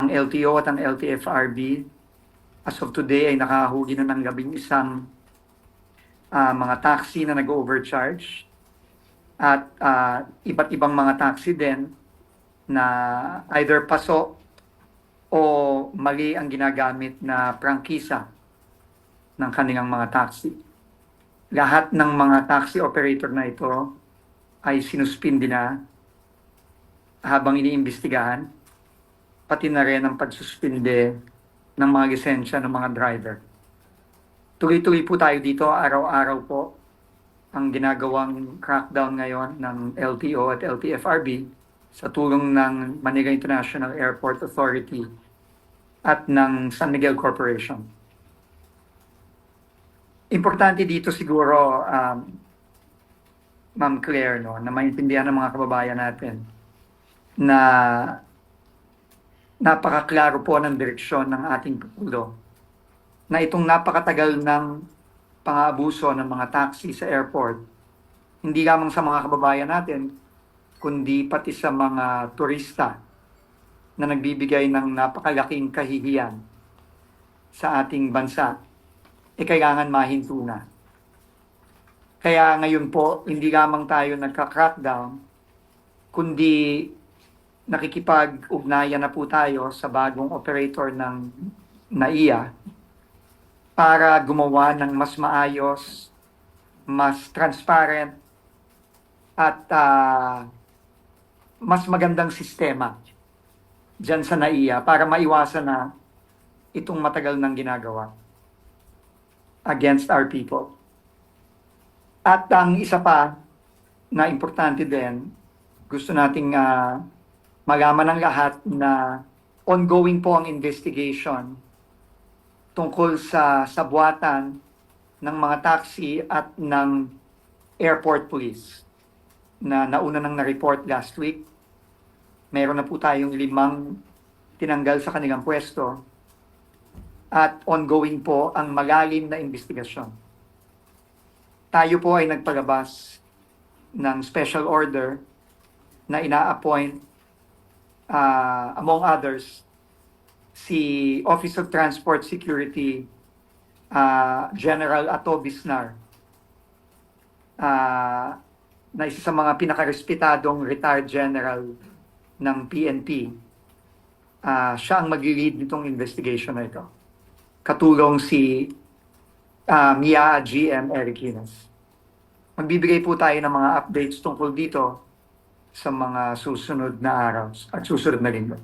ang LTO at ang LTFRB as of today ay nakahuli na ng 11 mga taxi na nag-overcharge at iba't ibang mga taxi din na either paso o mali ang ginagamit na prangkisa ng kanilang mga taxi. Lahat ng mga taxi operator na ito ay sinuspindi na habang iniimbestigahan, pati na rin ang pagsuspinde ng mga lisensya ng mga driver. Tuloy-tuloy po tayo dito, araw-araw po ang ginagawang crackdown ngayon ng LTO at LTFRB sa tulong ng Manila International Airport Authority at ng San Miguel Corporation. Importante dito siguro, Ma'am Claire, no, na maintindihan ng mga kababayan natin na napakaklaro po ng direksyon ng ating Pangulo na itong napakatagal ng pang-aabuso ng mga taxi sa airport, hindi lamang sa mga kababayan natin, kundi pati sa mga turista na nagbibigay ng napakalaking kahihiyan sa ating bansa, kailangan mahinto na. Kaya ngayon po, hindi lamang tayo nagka-crackdown, kundi nakikipag-ugnayan na po tayo sa bagong operator ng NAIA para gumawa ng mas maayos, mas transparent, at mas magandang sistema dyan sa NAIA para maiwasan na itong matagal nang ginagawa against our people. At ang isa pa na importante din, gusto nating malaman ng lahat na ongoing po ang investigation tungkol sa sabwatan ng mga taxi at ng airport police na nauna nang na-report last week. Meron na po tayong 5 tinanggal sa kanilang pwesto at ongoing po ang malalim na investigasyon. Tayo po ay nagpalabas ng special order na ina-appoint, among others, si Office of Transport Security General Ato Bisnar, na isa sa mga pinakarespetadong retired general ng PNP. Siya ang mag-lead nitong investigation na ito. Katulong si Mia GM Eric Hinas. Magbibigay po tayo ng mga updates tungkol dito sa mga susunod na araw at susunod na linggo.